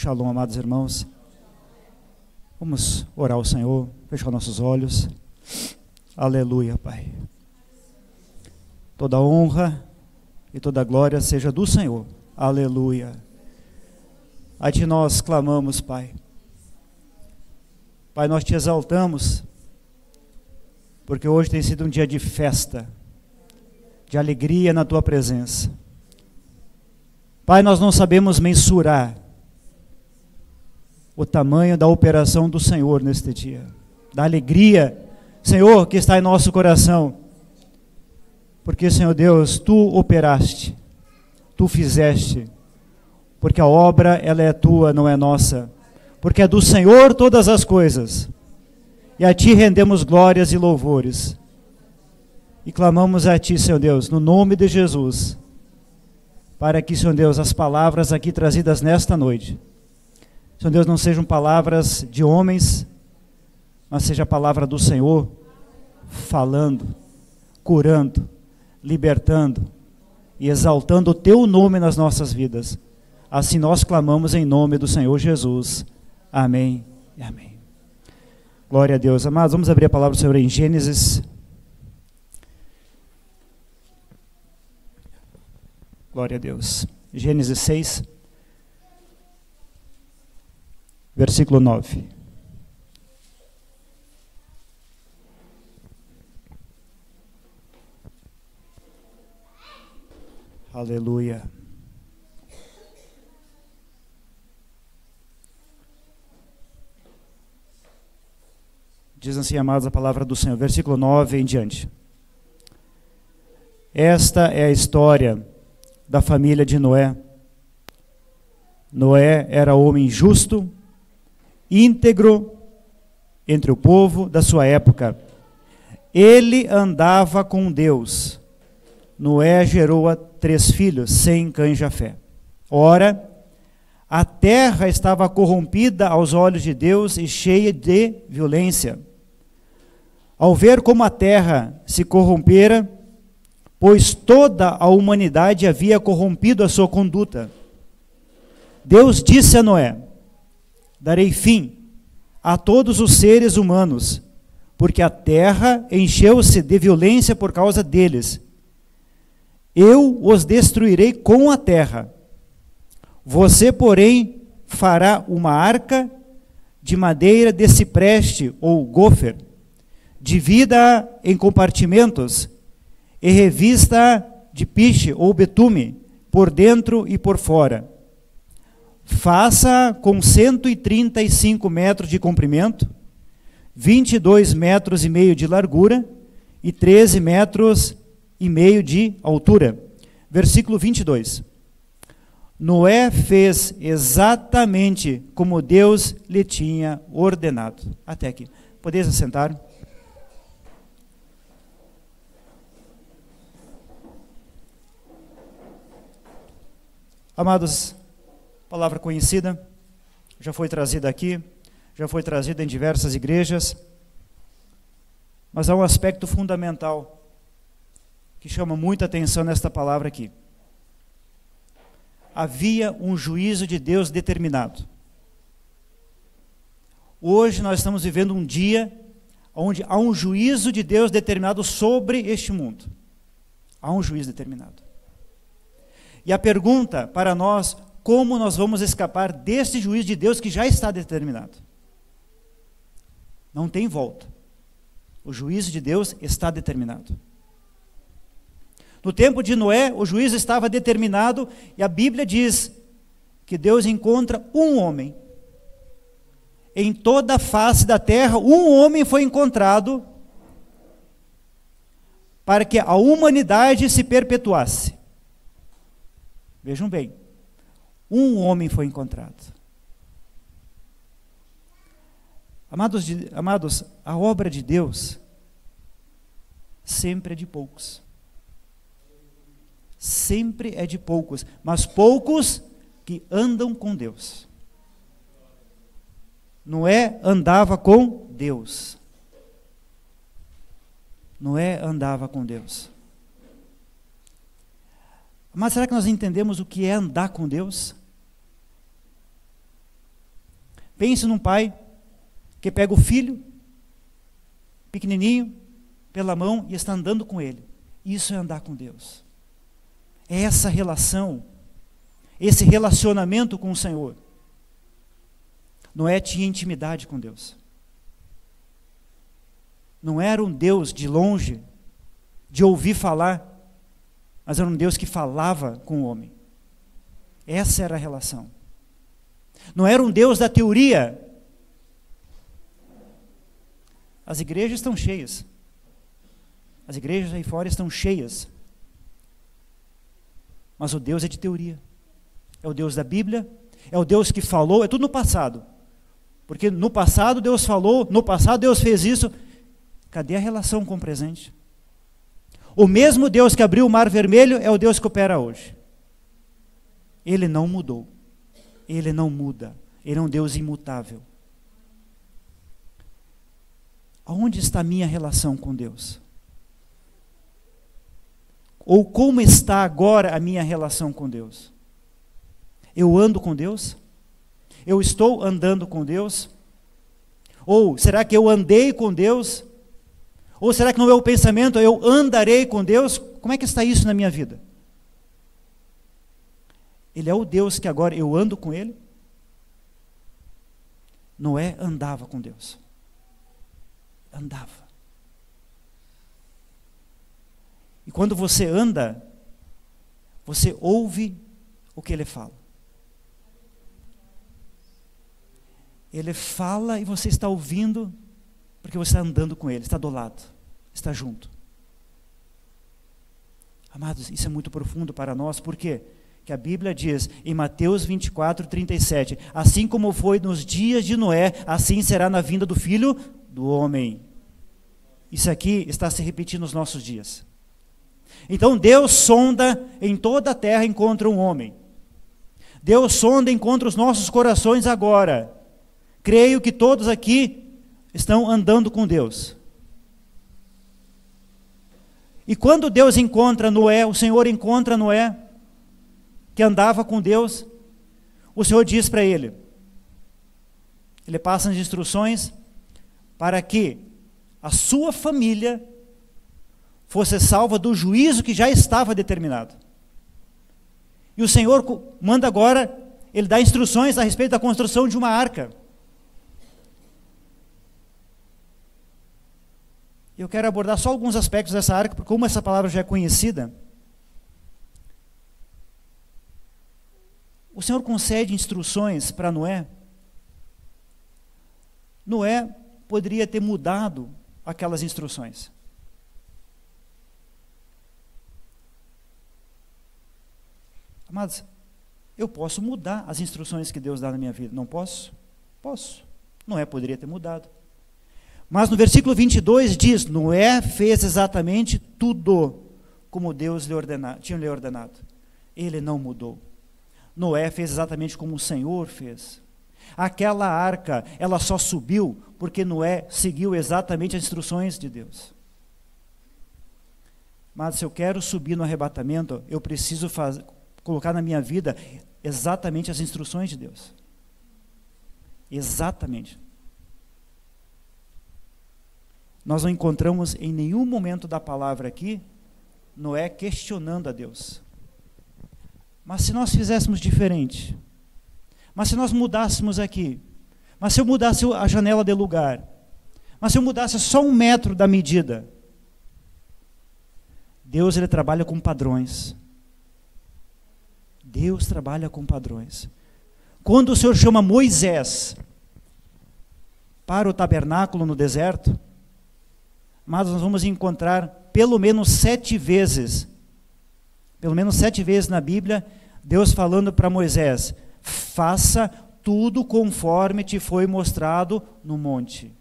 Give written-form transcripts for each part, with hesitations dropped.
Shalom, amados irmãos. Vamos orar ao Senhor, fechar nossos olhos. Aleluia, Pai. Toda honra e toda glória seja do Senhor. Aleluia. A Ti nós clamamos, Pai. Pai, nós Te exaltamos, porque hoje tem sido um dia de festa, de alegria na Tua presença. Pai, nós não sabemos mensurar o tamanho da operação do Senhor neste dia, da alegria, Senhor, que está em nosso coração, porque, Senhor Deus, Tu operaste, Tu fizeste, porque a obra, ela é Tua, não é nossa, porque é do Senhor todas as coisas, e a Ti rendemos glórias e louvores, e clamamos a Ti, Senhor Deus, no nome de Jesus, para que, Senhor Deus, as palavras aqui trazidas nesta noite, Senhor Deus, não sejam palavras de homens, mas seja a palavra do Senhor, falando, curando, libertando e exaltando o Teu nome nas nossas vidas. Assim nós clamamos em nome do Senhor Jesus. Amém e amém. Glória a Deus. Amados, vamos abrir a palavra do Senhor em Gênesis. Glória a Deus. Gênesis 6. Versículo 9. Aleluia. Diz assim, amados, a palavra do Senhor, versículo 9 em diante. Esta é a história da família de Noé. Noé era homem justo, íntegro entre o povo da sua época. Ele andava com Deus. Noé gerou 3 filhos, Sem, Cã e Jafé. Ora, a terra estava corrompida aos olhos de Deus e cheia de violência. Ao ver como a terra se corrompera, pois toda a humanidade havia corrompido a sua conduta, Deus disse a Noé: darei fim a todos os seres humanos, porque a terra encheu-se de violência por causa deles. Eu os destruirei com a terra. Você, porém, fará uma arca de madeira de cipreste ou gofer, divida-a em compartimentos e revista-a de piche ou betume, por dentro e por fora. Faça com 135 metros de comprimento, 22 metros e meio de largura e 13 metros e meio de altura. Versículo 22. Noé fez exatamente como Deus lhe tinha ordenado. Até aqui. Podeis assentar? Amados, palavra conhecida, já foi trazida aqui, já foi trazida em diversas igrejas, mas há um aspecto fundamental que chama muita atenção nesta palavra aqui. Havia um juízo de Deus determinado. Hoje nós estamos vivendo um dia onde há um juízo de Deus determinado sobre este mundo. Há um juízo determinado. E a pergunta para nós: como nós vamos escapar deste juízo de Deus que já está determinado? Não tem volta. O juízo de Deus está determinado. No tempo de Noé, o juízo estava determinado, e a Bíblia diz que Deus encontra um homem. Em toda a face da terra, um homem foi encontrado para que a humanidade se perpetuasse. Vejam bem, um homem foi encontrado. Amados, a obra de Deus sempre é de poucos. Sempre é de poucos, mas poucos que andam com Deus. Noé andava com Deus. Noé andava com Deus. Mas será que nós entendemos o que é andar com Deus? Pense num pai que pega o filho, pequenininho, pela mão e está andando com ele. Isso é andar com Deus. É essa relação, esse relacionamento com o Senhor. Noé tinha intimidade com Deus. Não era um Deus de longe, de ouvir falar, mas era um Deus que falava com o homem. Essa era a relação. Não era um Deus da teoria. As igrejas estão cheias. As igrejas aí fora estão cheias. Mas o Deus é de teoria. É o Deus da Bíblia, é o Deus que falou, é tudo no passado. Porque no passado Deus falou, no passado Deus fez isso. Cadê a relação com o presente? O mesmo Deus que abriu o Mar Vermelho é o Deus que opera hoje. Ele não mudou. Ele não muda. Ele é um Deus imutável. Aonde está a minha relação com Deus? Ou como está agora a minha relação com Deus? Eu ando com Deus? Eu estou andando com Deus? Ou será que eu andei com Deus? Ou será que no meu pensamento eu andarei com Deus? Como é que está isso na minha vida? Ele é o Deus que agora eu ando com Ele? Noé andava com Deus. Andava. E quando você anda, você ouve o que Ele fala. Ele fala e você está ouvindo, porque você está andando com Ele, está do lado, está junto. Amados, isso é muito profundo para nós, por quê? Que a Bíblia diz em Mateus 24, 37, assim como foi nos dias de Noé, assim será na vinda do Filho do Homem. Isso aqui está se repetindo nos nossos dias. Então Deus sonda em toda a terra, encontra um homem. Deus sonda, encontra os nossos corações agora. Creio que todos aqui estão andando com Deus. E quando Deus encontra Noé, o Senhor encontra Noé, que andava com Deus, o Senhor diz para ele, ele passa as instruções para que a sua família fosse salva do juízo que já estava determinado. E o Senhor manda agora, ele dá instruções a respeito da construção de uma arca. Eu quero abordar só alguns aspectos dessa arca, porque como essa palavra já é conhecida, o Senhor concede instruções para Noé. Noé poderia ter mudado aquelas instruções. Amados, eu posso mudar as instruções que Deus dá na minha vida, não posso? Posso. Noé poderia ter mudado. Mas no versículo 22 diz, Noé fez exatamente tudo como Deus tinha lhe ordenado. Ele não mudou. Noé fez exatamente como o Senhor fez. Aquela arca, ela só subiu porque Noé seguiu exatamente as instruções de Deus. Mas se eu quero subir no arrebatamento, eu preciso colocar na minha vida exatamente as instruções de Deus. Exatamente. Nós não encontramos em nenhum momento da palavra aqui, Noé questionando a Deus. Mas se nós fizéssemos diferente, mas se nós mudássemos aqui, mas se eu mudasse a janela de lugar, mas se eu mudasse só 1 metro da medida, Deus ele trabalha com padrões. Deus trabalha com padrões. Quando o Senhor chama Moisés para o tabernáculo no deserto, mas nós vamos encontrar pelo menos 7 vezes na Bíblia, Deus falando para Moisés, faça tudo conforme te foi mostrado no monte.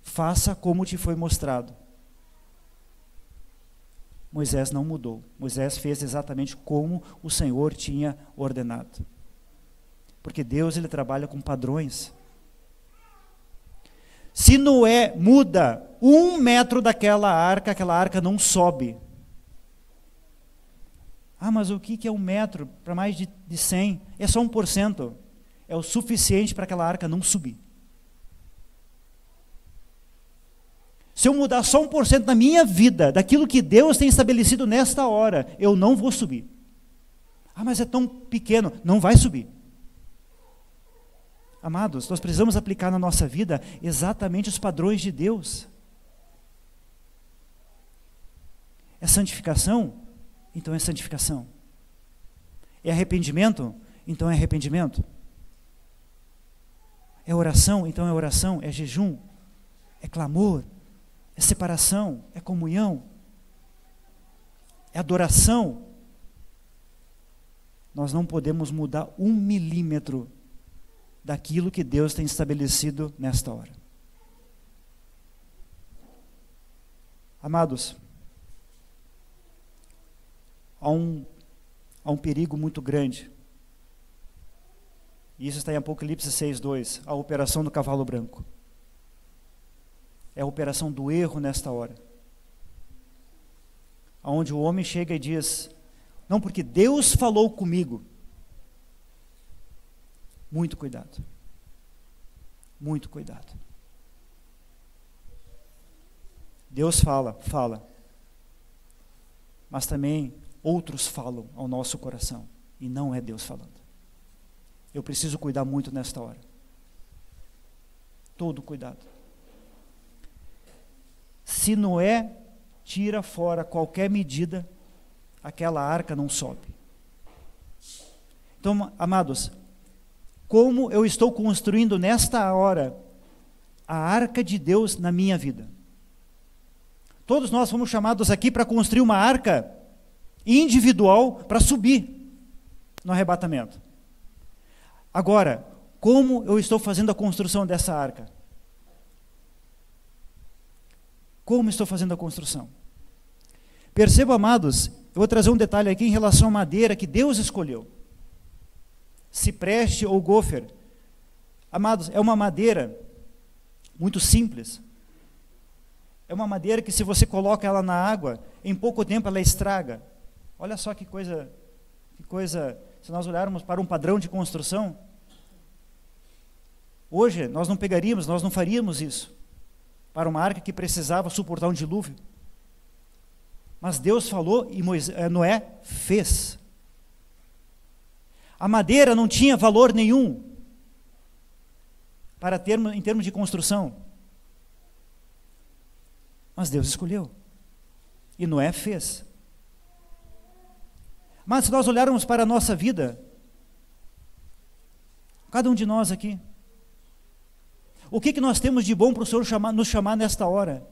Faça como te foi mostrado. Moisés não mudou. Moisés fez exatamente como o Senhor tinha ordenado. Porque Deus ele trabalha com padrões. Se Noé muda 1 metro daquela arca, aquela arca não sobe. Ah, mas o que é 1 metro para mais de 100? É só 1%. é o suficiente para aquela arca não subir. Se eu mudar só 1% na minha vida, daquilo que Deus tem estabelecido nesta hora, eu não vou subir. Ah, mas é tão pequeno. Não vai subir. Amados, nós precisamos aplicar na nossa vida exatamente os padrões de Deus. É santificação? Então é santificação. É arrependimento? Então é arrependimento. É oração? Então é oração. É jejum? É clamor? É separação? É comunhão? É adoração? Nós não podemos mudar 1 milímetro daquilo que Deus tem estabelecido nesta hora. Amados, há um perigo muito grande. E isso está em Apocalipse 6:2, a operação do cavalo branco. É a operação do erro nesta hora. Onde o homem chega e diz: não, porque Deus falou comigo. Muito cuidado. Muito cuidado. Deus fala. Mas também outros falam ao nosso coração. E não é Deus falando. Eu preciso cuidar muito nesta hora. Todo cuidado. Se Noé tira fora qualquer medida, aquela arca não sobe. Então, amados, como eu estou construindo nesta hora a arca de Deus na minha vida? Todos nós fomos chamados aqui para construir uma arca individual para subir no arrebatamento. Agora, como eu estou fazendo a construção dessa arca? Como estou fazendo a construção? Perceba, amados, eu vou trazer um detalhe aqui em relação à madeira que Deus escolheu. Cipreste ou gofer. Amados, é uma madeira muito simples. É uma madeira que, se você coloca ela na água, em pouco tempo ela estraga. Olha só que coisa, se nós olharmos para um padrão de construção, hoje nós não pegaríamos, nós não faríamos isso, para uma arca que precisava suportar um dilúvio. Mas Deus falou e Noé fez. A madeira não tinha valor nenhum em termos de construção. Mas Deus escolheu. E Noé fez. Mas se nós olharmos para a nossa vida, cada um de nós aqui, o que nós temos de bom para o Senhor nos chamar nesta hora?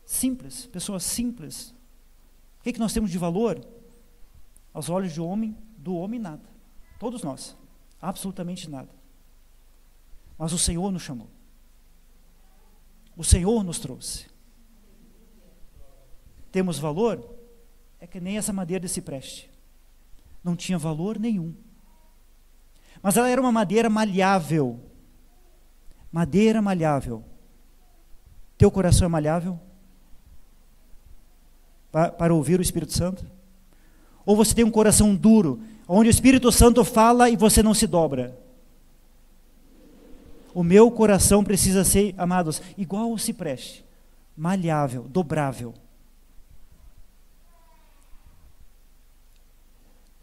Simples, pessoas simples. O que nós temos de valor? Aos olhos do homem nada. Todos nós, absolutamente nada. Mas o Senhor nos chamou. O Senhor nos trouxe. Temos valor? É que nem essa madeira de cipreste. Não tinha valor nenhum. Mas ela era uma madeira malhável. Madeira malhável. Teu coração é malhável? Para ouvir o Espírito Santo? Ou você tem um coração duro, onde o Espírito Santo fala e você não se dobra? O meu coração precisa ser, amados, igual ao cipreste, malhável, dobrável.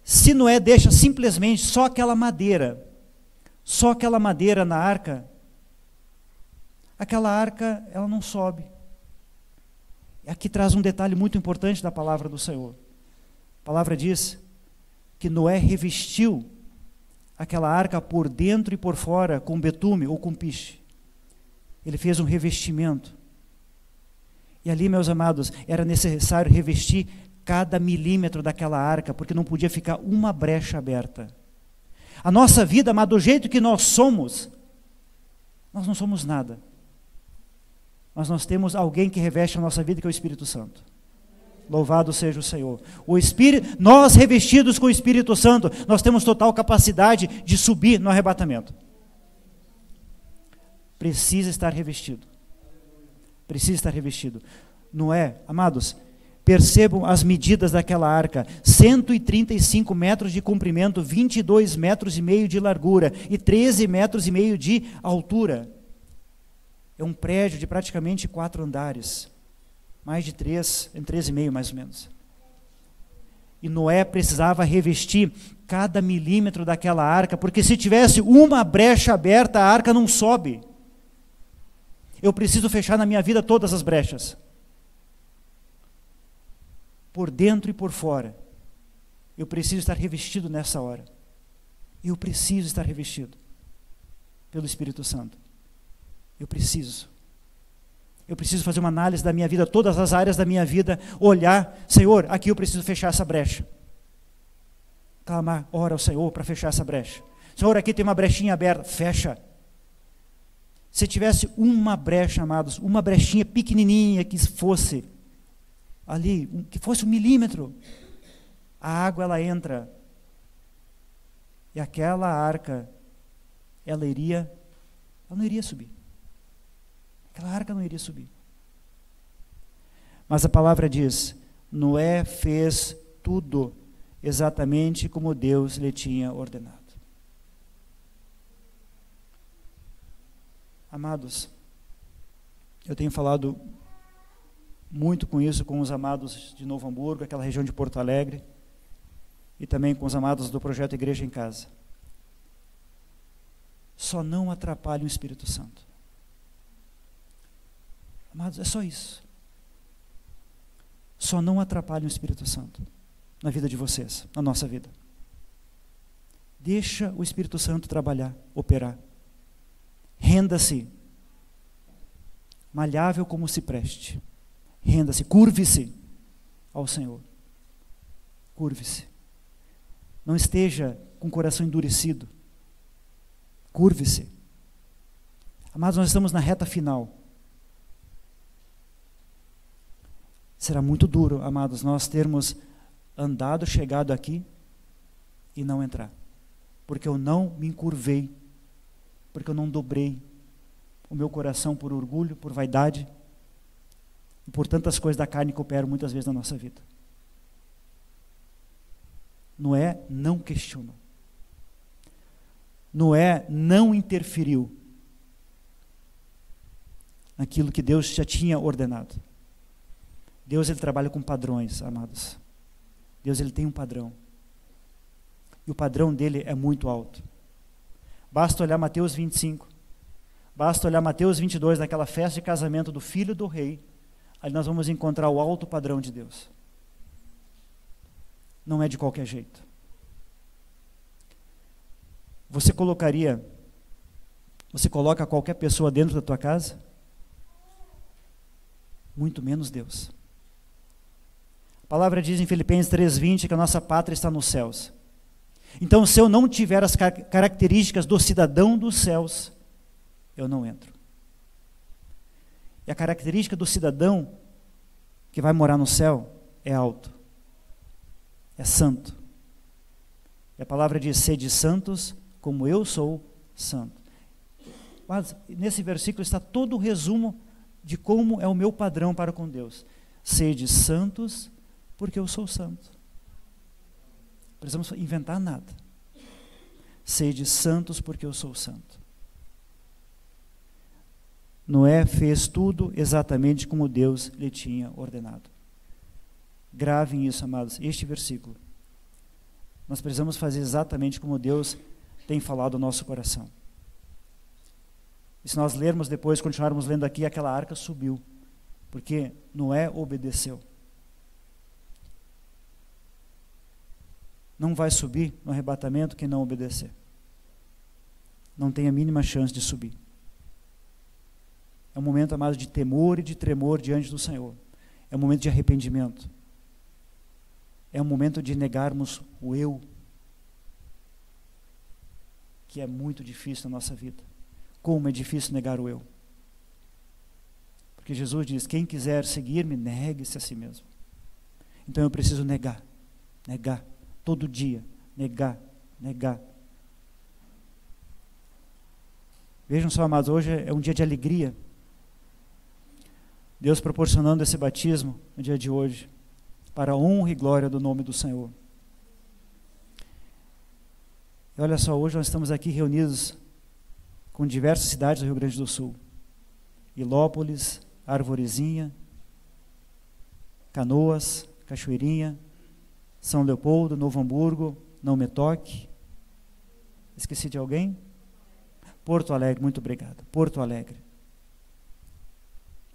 Se Noé deixa simplesmente só aquela madeira na arca, aquela arca, ela não sobe. Aqui traz um detalhe muito importante da palavra do Senhor. A palavra diz que Noé revestiu aquela arca por dentro e por fora com betume ou com piche. Ele fez um revestimento. E ali, meus amados, era necessário revestir cada milímetro daquela arca, porque não podia ficar uma brecha aberta. A nossa vida, amado, do jeito que nós somos, nós não somos nada. Mas nós temos alguém que reveste a nossa vida, que é o Espírito Santo. Louvado seja o Senhor. Nós revestidos com o Espírito Santo, nós temos total capacidade de subir no arrebatamento. Precisa estar revestido. Precisa estar revestido. Noé, amados, Percebam as medidas daquela arca: 135 metros de comprimento, 22 metros e meio de largura e 13 metros e meio de altura. É um prédio de praticamente 4 andares, mais de 3, em 3,5 mais ou menos. E Noé precisava revestir cada milímetro daquela arca, porque se tivesse uma brecha aberta, a arca não sobe. Eu preciso fechar na minha vida todas as brechas, por dentro e por fora. Eu preciso estar revestido nessa hora. Eu preciso estar revestido pelo Espírito Santo. Eu preciso fazer uma análise da minha vida, todas as áreas da minha vida, olhar: Senhor, aqui eu preciso fechar essa brecha. Clamar, ora ao Senhor para fechar essa brecha. Senhor, aqui tem uma brechinha aberta, fecha. Se tivesse uma brecha, amados, uma brechinha pequenininha que fosse ali, que fosse 1 milímetro, a água ela entra, e aquela arca, ela não iria subir. Aquela arca não iria subir. Mas a palavra diz: Noé fez tudo exatamente como Deus lhe tinha ordenado. Amados, eu tenho falado muito com isso com os amados de Novo Hamburgo, aquela região de Porto Alegre, e também com os amados do projeto Igreja em Casa. Só não atrapalhe o Espírito Santo. Amados, é só isso. Só não atrapalhe o Espírito Santo na vida de vocês, na nossa vida. Deixa o Espírito Santo trabalhar, operar. Renda-se, malhável como se preste. Renda-se, curve-se ao Senhor. Curve-se. Não esteja com o coração endurecido. Curve-se. Amados, nós estamos na reta final. Será muito duro, amados, nós termos andado, chegado aqui e não entrar. Porque eu não me encurvei, porque eu não dobrei o meu coração por orgulho, por vaidade e por tantas coisas da carne que operam muitas vezes na nossa vida. Noé não questionou. Noé não interferiu naquilo que Deus já tinha ordenado. Deus, ele trabalha com padrões, amados. Deus, ele tem um padrão. E o padrão dele é muito alto. Basta olhar Mateus 25. Basta olhar Mateus 22, naquela festa de casamento do filho do rei. Ali nós vamos encontrar o alto padrão de Deus. Não é de qualquer jeito. Você coloca qualquer pessoa dentro da tua casa? Muito menos Deus. A palavra diz em Filipenses 3:20 que a nossa pátria está nos céus. Então, se eu não tiver as características do cidadão dos céus, eu não entro. E a característica do cidadão que vai morar no céu é alto, é santo. E a palavra diz: sede santos como eu sou santo. Mas nesse versículo está todo o resumo de como é o meu padrão para com Deus. Sede santos porque eu sou santo. Não precisamos inventar nada. Sede santos porque eu sou santo. Noé fez tudo exatamente como Deus lhe tinha ordenado. Gravem isso, amados, este versículo. Nós precisamos fazer exatamente como Deus tem falado ao nosso coração. E se nós lermos depois, continuarmos lendo aqui, aquela arca subiu, porque Noé obedeceu. Não vai subir no arrebatamento quem não obedecer. Não tem a mínima chance de subir. É um momento, amado, de temor e de tremor diante do Senhor. É um momento de arrependimento. É um momento de negarmos o eu, que é muito difícil na nossa vida. Como é difícil negar o eu. Porque Jesus diz: quem quiser seguir-me, negue-se a si mesmo. Então eu preciso negar, todo dia, negar. Vejam só, amados, hoje é um dia de alegria. Deus proporcionando esse batismo no dia de hoje. para a honra e glória do nome do Senhor. E olha só, hoje nós estamos aqui reunidos com diversas cidades do Rio Grande do Sul. Ilópolis, Arvorezinha, Canoas, Cachoeirinha, São Leopoldo, Novo Hamburgo, Não Me Toque. Esqueci de alguém? Porto Alegre, muito obrigado. Porto Alegre.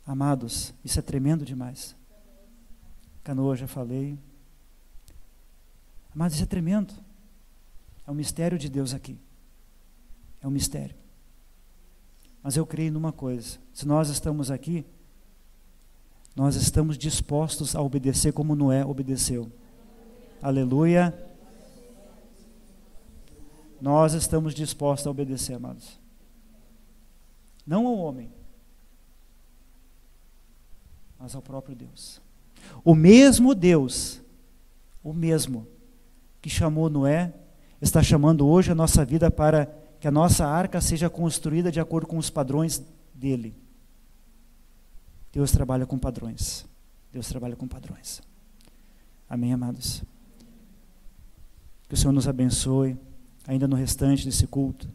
Amados, isso é tremendo demais. Canoas, já falei. Amados, isso é tremendo. É um mistério de Deus aqui. É um mistério. Mas eu creio numa coisa. Se nós estamos aqui, nós estamos dispostos a obedecer como Noé obedeceu. Aleluia. Nós estamos dispostos a obedecer, amados. Não ao homem, mas ao próprio Deus. O mesmo Deus, o mesmo que chamou Noé, está chamando hoje a nossa vida para que a nossa arca seja construída de acordo com os padrões dele. Deus trabalha com padrões. Deus trabalha com padrões. Amém, amados? Que o Senhor nos abençoe, ainda no restante desse culto.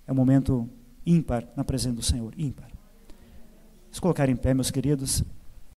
É um momento ímpar na presença do Senhor, ímpar. Vamos colocar em pé, meus queridos.